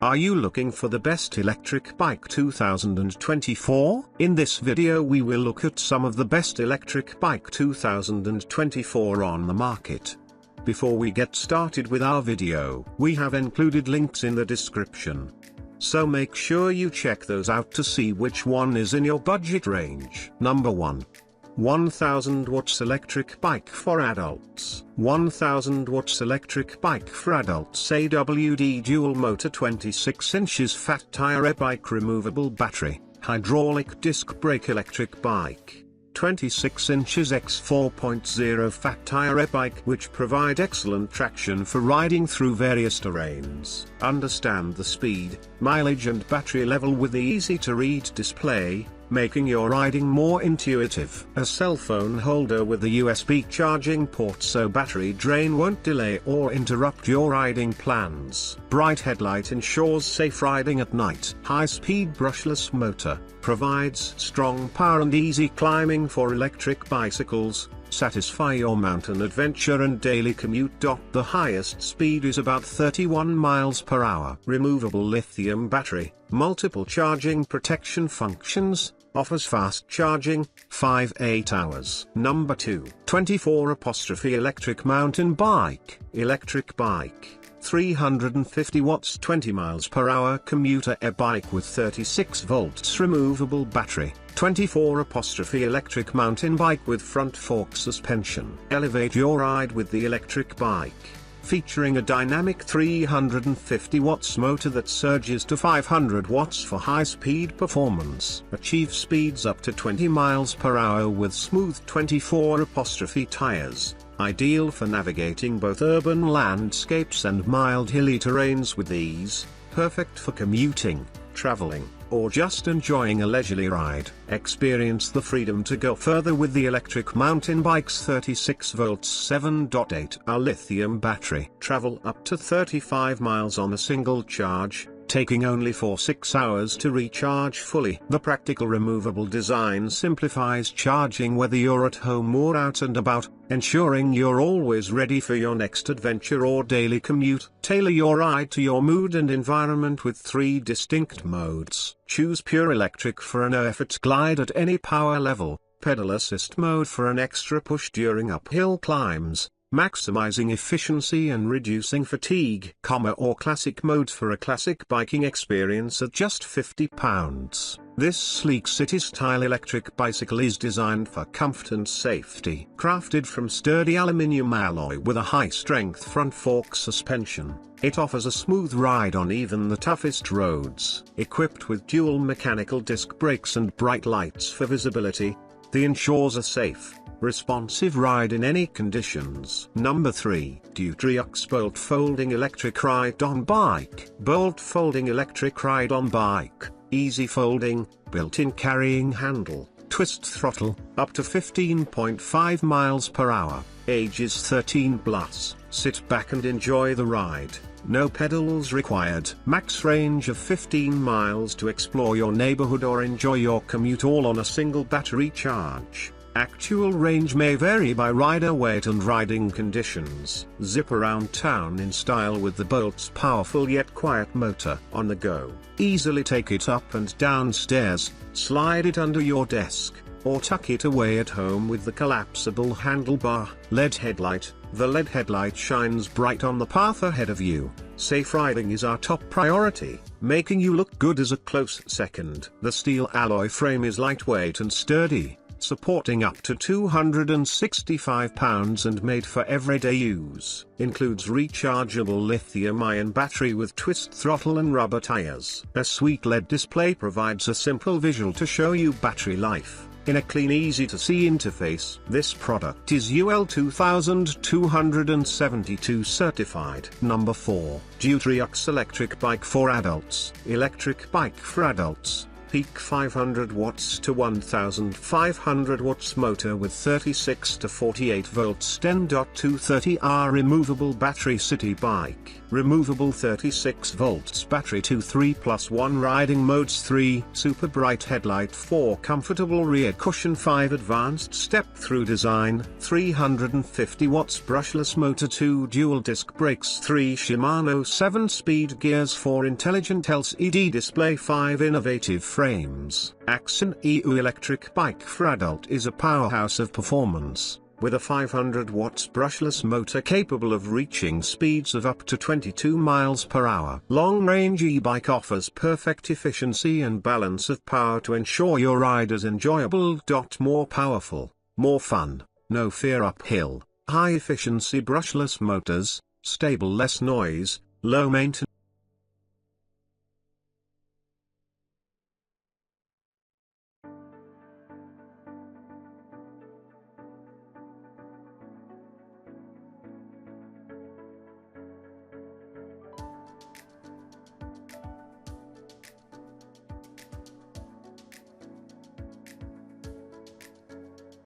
Are you looking for the best electric bike 2024? In this video we will look at some of the best electric bike 2024 on the market. Before we get started with our video, we have included links in the description. So make sure you check those out to see which one is in your budget range. Number 1. 1000 watts electric bike for adults. 1000 watts electric bike for adults. AWD dual motor 26 inches fat tire e-bike removable battery, hydraulic disc brake electric bike. 26 inches x 4.0 fat tire e-bike which provide excellent traction for riding through various terrains. Understand the speed, mileage and battery level with the easy-to-read display, making your riding more intuitive. A cell phone holder with a USB charging port so battery drain won't delay or interrupt your riding plans. Bright headlight ensures safe riding at night. High-speed brushless motor provides strong power and easy climbing for electric bicycles. Satisfy your mountain adventure and daily commute. The highest speed is about 31 miles per hour. Removable lithium battery, multiple charging protection functions, offers fast charging, 5-8 hours. Number 2. 24 electric mountain bike. Electric bike, 350 watts 20 miles per hour commuter e-bike with 36 volts removable battery. 24 electric mountain bike with front fork suspension. Elevate your ride with the electric bike. Featuring a dynamic 350 watts motor that surges to 500 watts for high-speed performance. Achieve speeds up to 20 miles per hour with smooth 24 tires. Ideal for navigating both urban landscapes and mild hilly terrains with ease. Perfect for commuting, traveling, or just enjoying a leisurely ride. Experience the freedom to go further with the electric mountain bike's 36 volts 7.8-hour lithium battery. Travel up to 35 miles on a single charge, taking only 4-6 hours to recharge fully. The practical removable design simplifies charging whether you're at home or out and about, ensuring you're always ready for your next adventure or daily commute. Tailor your ride to your mood and environment with 3 distinct modes. Choose pure electric for a no-effort glide at any power level, pedal assist mode for an extra push during uphill climbs, maximizing efficiency and reducing fatigue, or classic mode for a classic biking experience at just £50. This sleek city-style electric bicycle is designed for comfort and safety. Crafted from sturdy aluminium alloy with a high-strength front fork suspension, it offers a smooth ride on even the toughest roads. Equipped with dual mechanical disc brakes and bright lights for visibility, the ensures a safe, responsive ride in any conditions. Number 3. DUTRIEUX Bolt Folding Electric Ride-On Bike. Bolt Folding Electric Ride-On Bike. Easy folding, built-in carrying handle, twist throttle, up to 15.5 miles per hour, ages 13 plus. Sit back and enjoy the ride. No pedals required. Max range of 15 miles to explore your neighborhood or enjoy your commute all on a single battery charge. Actual range may vary by rider weight and riding conditions. Zip around town in style with the Bolt's powerful yet quiet motor. On the go, easily take it up and down stairs, slide it under your desk, or tuck it away at home with the collapsible handlebar. LED headlight. The LED headlight shines bright on the path ahead of you. Safe riding is our top priority, making you look good as a close second. The steel alloy frame is lightweight and sturdy, supporting up to 265 pounds and made for everyday use. Includes rechargeable lithium-ion battery with twist throttle and rubber tires. A sweet LED display provides a simple visual to show you battery life in a clean, easy-to-see interface. This product is UL 2272 certified. Number 4. DUTRIEUX Electric Bike for Adults. Electric bike for adults. peak 500 watts to 1500 watts motor with 36 to 48 volts 10.230R removable battery city bike. Removable 36 volts battery 2 3+1 riding modes 3 super bright headlight 4 comfortable rear cushion 5 advanced step-through design 350 watts brushless motor 2 dual disc brakes 3 Shimano 7-speed gears 4 intelligent LCD display 5 innovative frames. Axon EU electric bike for adult is a powerhouse of performance, with a 500 watts brushless motor capable of reaching speeds of up to 22 miles per hour. Long-range e-bike offers perfect efficiency and balance of power to ensure your ride is enjoyable. More powerful, more fun, no fear uphill, high-efficiency brushless motors, stable less noise, low maintenance.